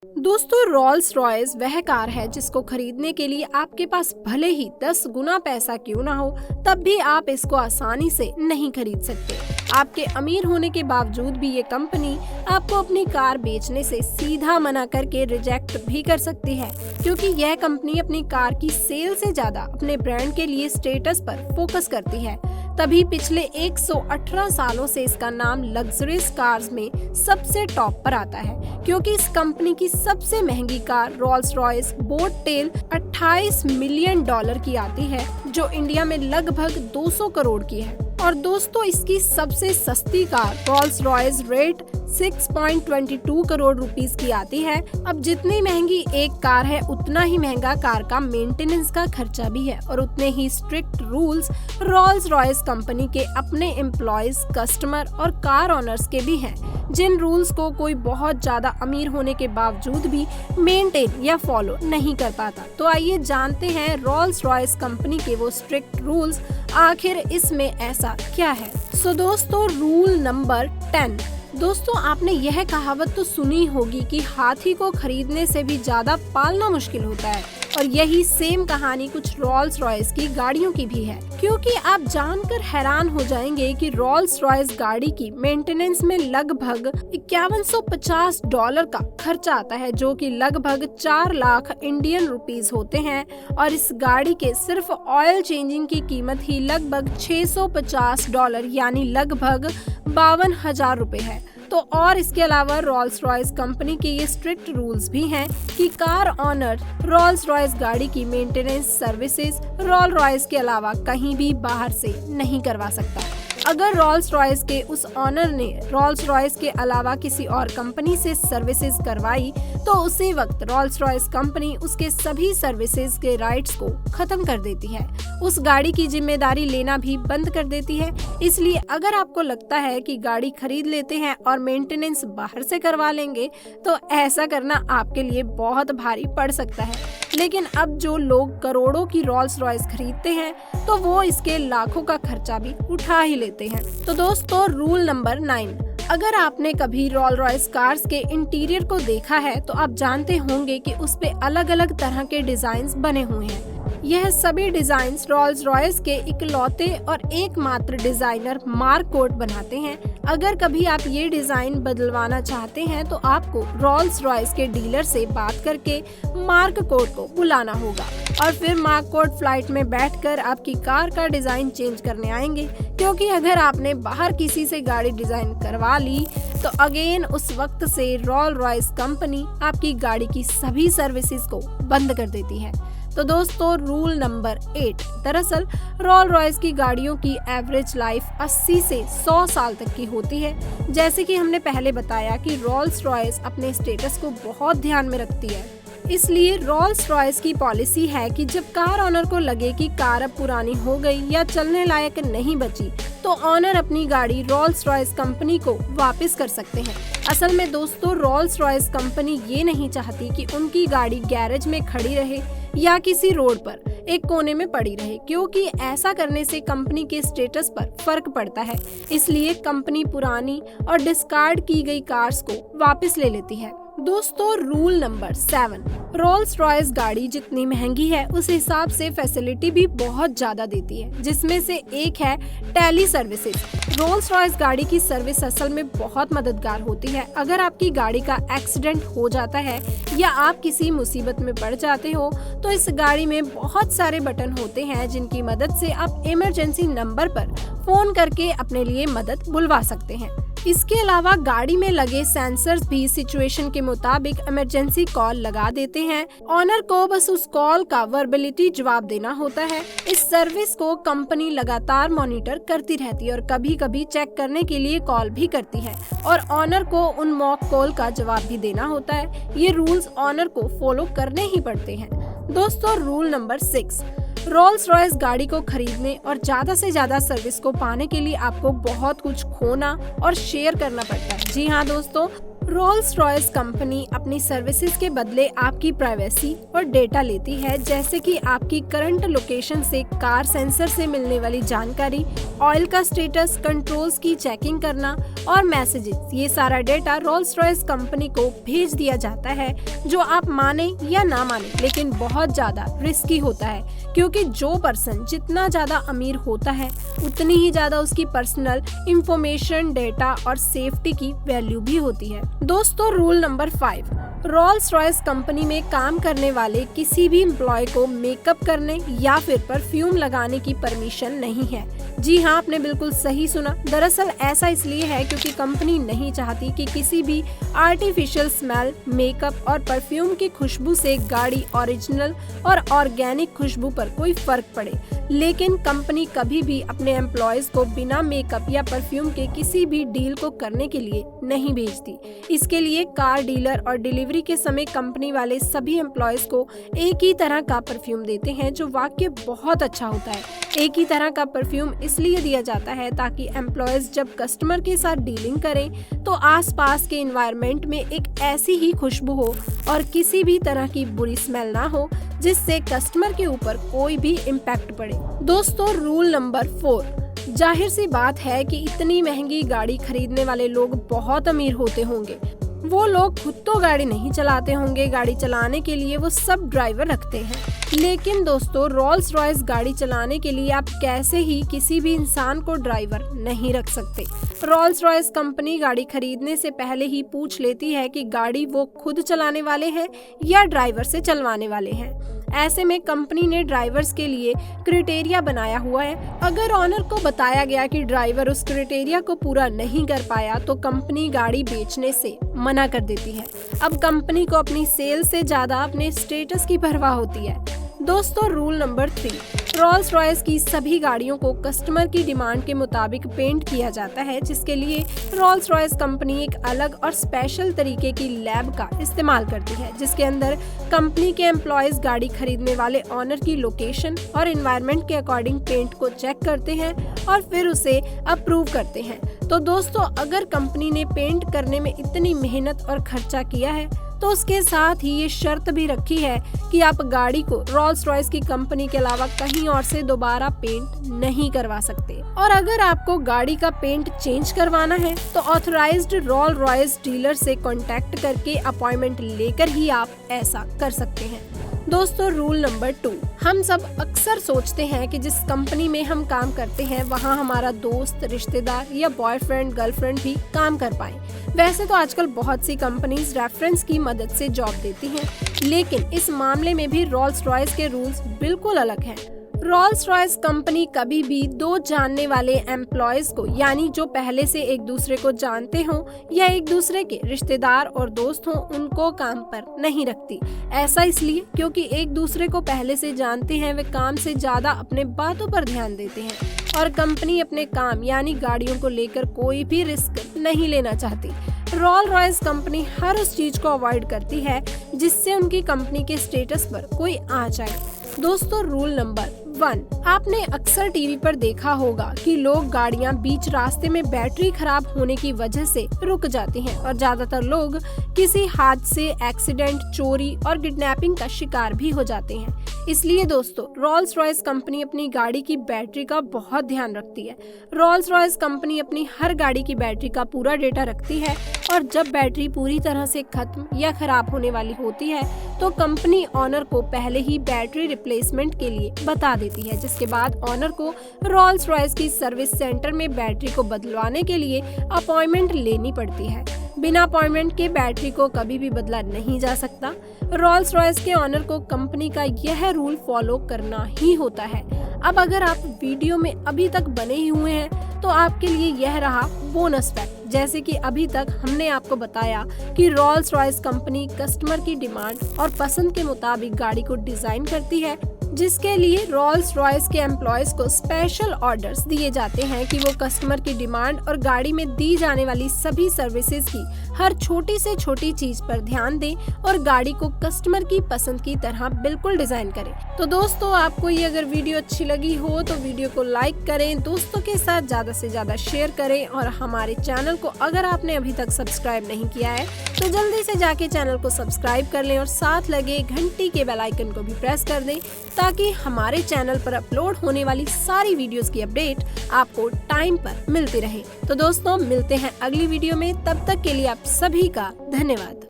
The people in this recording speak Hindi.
दोस्तों, रोल्स रॉयस वह कार है जिसको खरीदने के लिए आपके पास भले ही 10 गुना पैसा क्यों ना हो, तब भी आप इसको आसानी से नहीं खरीद सकते। आपके अमीर होने के बावजूद भी ये कंपनी आपको अपनी कार बेचने से सीधा मना करके रिजेक्ट भी कर सकती है, क्योंकि यह कंपनी अपनी कार की सेल से ज्यादा अपने ब्रांड के लिए स्टेटस पर फोकस करती है। तभी पिछले 118 सालों से इसका नाम लग्जरियस कार्स में सबसे टॉप पर आता है, क्योंकि इस कंपनी की सबसे महंगी car Rolls Royce boat tail 28 million dollar की आती है, जो इंडिया में लगभग 200 करोड़ की है। और दोस्तों, इसकी सबसे सस्ती car Rolls Royce red 6.22 crore rupees की आती है। अब जितनी महंगी एक कार है, उतना ही महंगा कार का मेंटेनेंस का खर्चा भी है, और उतने ही strict rules Rolls Royce company के अपने एम्प्लॉयज, कस्टमर और कार ओनर्स के भी हैं, जिन रूल्स को कोई बहुत ज्यादा अमीर होने के बावजूद भी मेंटेन या फॉलो नहीं कर पाता। तो आइए जानते हैं रोल्स रॉयस कंपनी के वो स्ट्रिक्ट रूल्स, आखिर इसमें ऐसा क्या है। सो दोस्तों, रूल नंबर 10। दोस्तों, आपने यह कहावत तो सुनी होगी कि हाथी को खरीदने से भी ज्यादा पालना मुश्किल होता है, और यही सेम कहानी कुछ रोल्स रॉयस की गाड़ियों की भी है, क्योंकि आप जानकर हैरान हो जाएंगे कि रोल्स रॉयस गाड़ी की मेंटेनेंस में लगभग $5150 का खर्चा आता है, जो कि लगभग 4 लाख इंडियन रुपीस होते हैं। और इस गाड़ी के सिर्फ ऑयल चेंजिंग की कीमत ही लगभग $650 यानी लगभग 52,000 रुपए है। तो और इसके अलावा रोल्स रॉयस कंपनी के ये स्ट्रिक्ट रूल्स भी हैं कि कार ऑनर रोल्स रॉयस गाड़ी की मेंटेनेंस सर्विसेज रोल्स रॉयस के अलावा कहीं भी बाहर से नहीं करवा सकता। अगर रोल्स रॉयस के उस ऑनर ने रोल्स रॉयस के अलावा किसी और कंपनी से सर्विसेज करवाई, तो उसी वक्त रोल्स रॉयस कंपनी उसके सभी सर्विसेज के राइट्स को खत्म कर देती है, उस गाड़ी की जिम्मेदारी लेना भी बंद कर देती है। इसलिए अगर आपको लगता है कि गाड़ी खरीद लेते हैं और मेंटेनेंस बाहर से करवा लेंगे, तो ऐसा करना आपके लिए बहुत भारी पड़ सकता है। लेकिन अब जो लोग करोड़ों की रोल्स रॉयस खरीदते हैं, तो वो इसके लाखों का खर्चा भी उठा ही लेते हैं। तो दोस्तों, रूल नंबर 9। अगर आपने कभी रोल्स रॉयस कार्स के इंटीरियर को देखा है, तो आप जानते होंगे कि उस पे अलग अलग तरह के डिजाइन बने हुए हैं। यह सभी डिजाइन रोल्स रॉयस के इकलौते और एकमात्र डिजाइनर मार्क कोट बनाते हैं। अगर कभी आप ये डिजाइन बदलवाना चाहते हैं, तो आपको रोल्स रॉयस के डीलर से बात करके मार्क कोट को बुलाना होगा, और फिर मार्क कोट फ्लाइट में बैठकर आपकी कार का डिजाइन चेंज करने आएंगे, क्योंकि अगर आपने बाहर किसी से गाड़ी डिजाइन करवा ली, तो अगेन उस वक्त से रोल्स रॉयस कंपनी आपकी गाड़ी की सभी सर्विसेज को बंद कर देती है। तो दोस्तों, रूल नंबर 8। दरअसल रोल्स रॉयस की गाड़ियों की एवरेज लाइफ 80 से 100 साल तक की होती है। जैसे कि हमने पहले बताया कि रोल्स रॉयस अपने स्टेटस को बहुत ध्यान में रखती है, इसलिए रोल्स रॉयस की पॉलिसी है कि जब कार ऑनर को लगे कि कार अब पुरानी हो गई या चलने लायक नहीं बची, तो ऑनर अपनी गाड़ी रोल्स रॉयस कंपनी को वापस कर सकते हैं। असल में दोस्तों, रोल्स रॉयस कंपनी ये नहीं चाहती कि उनकी गाड़ी गैरेज में खड़ी रहे या किसी रोड पर एक कोने में पड़ी रहे, क्योंकि ऐसा करने से कंपनी के स्टेटस पर फर्क पड़ता है। इसलिए कंपनी पुरानी और डिस्कार्ड की गई कार्स को वापस ले लेती है। दोस्तों, रूल नंबर 7। रोल्स रॉयस गाड़ी जितनी महंगी है, उस हिसाब से फैसिलिटी भी बहुत ज्यादा देती है, जिसमें से एक है टेली सर्विसेज। रोल्स रॉयस गाड़ी की सर्विस असल में बहुत मददगार होती है। अगर आपकी गाड़ी का एक्सीडेंट हो जाता है या आप किसी मुसीबत में पड़ जाते हो, तो इस गाड़ी में बहुत सारे बटन होते हैं, जिनकी मदद से आप इमरजेंसी नंबर पर फोन करके अपने लिए मदद बुलवा सकते हैं। इसके अलावा गाड़ी में लगे सेंसर्स भी सिचुएशन के मुताबिक इमरजेंसी कॉल लगा देते हैं। ऑनर को बस उस कॉल का वर्बलिटी जवाब देना होता है। इस सर्विस को कंपनी लगातार मॉनिटर करती रहती है और कभी कभी चेक करने के लिए कॉल भी करती है, और ऑनर को उन मॉक कॉल का जवाब भी देना होता है। ये रूल्स ऑनर को फॉलो करने ही पड़ते हैं। दोस्तों, रूल नंबर 6। रोल्स रॉयस गाड़ी को खरीदने और ज्यादा से ज्यादा सर्विस को पाने के लिए आपको बहुत कुछ खोना और शेयर करना पड़ता है। जी हाँ दोस्तों, रोल्स रॉयस कंपनी अपनी सर्विसेज के बदले आपकी प्राइवेसी और डेटा लेती है, जैसे कि आपकी करंट लोकेशन से कार सेंसर से मिलने वाली जानकारी, ऑयल का स्टेटस, कंट्रोल्स की चेकिंग करना और मैसेजेस। ये सारा डेटा रोल्स रॉयस कंपनी को भेज दिया जाता है, जो आप माने या ना माने लेकिन बहुत ज्यादा रिस्की होता है, क्योंकि जो पर्सन जितना ज्यादा अमीर होता है उतनी ही ज्यादा उसकी पर्सनल इंफॉर्मेशन, डेटा और सेफ्टी की वैल्यू भी होती है। दोस्तों, rule number 5, roles Royce company में काम करने वाले किसी भी एम्प्लॉय को मेकअप करने या फिर परफ्यूम लगाने की परमिशन नहीं है। जी हाँ, आपने बिल्कुल सही सुना। दरअसल ऐसा इसलिए है क्योंकि कंपनी नहीं चाहती कि किसी भी आर्टिफिशियल स्मेल, मेकअप और परफ्यूम की खुशबू से गाड़ी ओरिजिनल और ऑर्गेनिक खुशबू पर कोई फर्क पड़े। लेकिन कंपनी कभी भी अपने एम्प्लॉयज को बिना मेकअप या परफ्यूम के किसी भी डील को करने के लिए नहीं भेजती। इसके लिए कार डीलर और डिलीवरी के समय कंपनी वाले सभी एम्प्लॉयज को एक ही तरह का परफ्यूम देते हैं, जो वाकई बहुत अच्छा होता है। एक ही तरह का परफ्यूम इसलिए दिया जाता है ताकि एम्प्लॉयज जब कस्टमर के साथ डीलिंग करें तो आसपास के एनवायरनमेंट में एक ऐसी ही खुशबू हो और किसी भी तरह की बुरी स्मेल ना हो, जिससे कस्टमर के ऊपर कोई भी इम्पैक्ट पड़े। दोस्तों, रूल नंबर 4, जाहिर सी बात है कि इतनी महंगी गाड़ी खरीदने वाले लोग बहुत अमीर होते होंगे। वो लोग खुद तो गाड़ी नहीं चलाते होंगे, गाड़ी चलाने के लिए वो सब ड्राइवर रखते हैं। लेकिन दोस्तों, रोल्स रॉयस गाड़ी चलाने के लिए आप कैसे ही किसी भी इंसान को ड्राइवर नहीं रख सकते। रोल्स रॉयस कंपनी गाड़ी खरीदने से पहले ही पूछ लेती है कि गाड़ी वो खुद चलाने वाले हैं या ड्राइवर से चलवाने वाले हैं। ऐसे में कंपनी ने ड्राइवर्स के लिए क्राइटेरिया बनाया हुआ है। अगर ऑनर को बताया गया कि ड्राइवर उस क्राइटेरिया को पूरा नहीं कर पाया तो कंपनी गाड़ी बेचने से मना कर देती है। अब कंपनी को अपनी सेल से ज्यादा अपने स्टेटस की परवाह होती है। दोस्तों, रूल नंबर 3, रोल्स रॉयस की सभी गाड़ियों को कस्टमर की डिमांड के मुताबिक पेंट किया जाता है, जिसके लिए रोल्स रॉयस कंपनी एक अलग और स्पेशल तरीके की लैब का इस्तेमाल करती है, जिसके अंदर कंपनी के एम्प्लॉयज गाड़ी खरीदने वाले ऑनर की लोकेशन और एनवायरनमेंट के अकॉर्डिंग पेंट को चेक करते हैं और फिर उसे अप्रूव करते हैं। तो दोस्तों, अगर कंपनी ने पेंट करने में इतनी मेहनत और खर्चा किया है तो उसके साथ ही ये शर्त भी रखी है कि आप गाड़ी को रोल्स रॉयस की कंपनी के अलावा कहीं और से दोबारा पेंट नहीं करवा सकते। और अगर आपको गाड़ी का पेंट चेंज करवाना है तो ऑथराइज्ड रोल्स रॉयस डीलर से कांटेक्ट करके अपॉइंटमेंट लेकर ही आप ऐसा कर सकते हैं। दोस्तों, रूल नंबर 2, हम सब अक्सर सोचते हैं कि जिस कंपनी में हम काम करते हैं वहाँ हमारा दोस्त, रिश्तेदार या बॉयफ्रेंड, गर्लफ्रेंड भी काम कर पाए। वैसे तो आजकल बहुत सी कंपनीज रेफरेंस की मदद से जॉब देती हैं, लेकिन इस मामले में भी रोल्स रॉयस के रूल्स बिल्कुल अलग हैं। रोल्स रॉयस कंपनी कभी भी 2 जानने वाले एम्प्लॉयज को, यानी जो पहले से एक दूसरे को जानते हों या एक दूसरे के रिश्तेदार और दोस्त हों, उनको काम पर नहीं रखती। ऐसा इसलिए क्योंकि एक दूसरे को पहले से जानते हैं, वे काम से ज्यादा अपने बातों पर ध्यान देते हैं और कंपनी अपने काम यानी गाड़ियों को लेकर कोई भी रिस्क नहीं लेना चाहती। रोल्स रॉयस कंपनी हर उस चीज को अवॉइड करती है जिससे उनकी कंपनी के स्टेटस पर कोई आंच जाए। दोस्तों, रूल नंबर 1, आपने अक्सर टीवी पर देखा होगा कि लोग गाड़ियां बीच रास्ते में बैटरी खराब होने की वजह से रुक जाती हैं और ज्यादातर लोग किसी हादसे, एक्सीडेंट, चोरी और किडनैपिंग का शिकार भी हो जाते हैं। इसलिए दोस्तों, रोल्स रॉयस कंपनी अपनी गाड़ी की बैटरी का बहुत ध्यान रखती है। रोल्स रॉयस कंपनी अपनी हर गाड़ी की बैटरी का पूरा डेटा रखती है और जब बैटरी पूरी तरह से खत्म या खराब होने वाली होती है तो कंपनी ऑनर को पहले ही बैटरी रिप्लेसमेंट के लिए बता देती है, जिसके बाद ऑनर को रोल्स रॉयस की सर्विस सेंटर में बैटरी को बदलवाने के लिए अपॉइंटमेंट लेनी पड़ती है। बिना अपॉइंटमेंट के बैटरी को कभी भी बदला नहीं जा सकता। रोल्स रॉयस के ऑनर को कंपनी का यह रूल फॉलो करना ही होता है। अब अगर आप वीडियो में अभी तक बने ही हुए हैं तो आपके लिए यह रहा बोनस फैक्ट। जैसे कि अभी तक हमने आपको बताया कि रोल्स रॉयस कंपनी कस्टमर की डिमांड और पसंद के मुताबिक गाड़ी को डिजाइन करती है जिसके लिए रोल्स रॉयस के एम्प्लॉयज को स्पेशल ऑर्डर्स दिए जाते हैं कि वो कस्टमर की डिमांड और गाड़ी में दी जाने वाली सभी सर्विसेज की हर छोटी से छोटी चीज पर ध्यान दें और गाड़ी को कस्टमर की पसंद की तरह बिल्कुल डिजाइन करें। तो दोस्तों, आपको ये अगर वीडियो अच्छी लगी हो तो वीडियो को लाइक करें, दोस्तों के साथ ज्यादा से ज्यादा शेयर करें और हमारे चैनल को अगर आपने अभी तक सब्सक्राइब नहीं किया है तो जल्दी से जाके चैनल को सब्सक्राइब कर लें और साथ लगे घंटी के बेल आइकन को भी प्रेस कर दें ताकि हमारे चैनल पर अपलोड होने वाली सारी वीडियोस की अपडेट आपको टाइम पर मिलती रहे। तो दोस्तों, मिलते हैं अगली वीडियो में, तब तक के लिए आप सभी का धन्यवाद।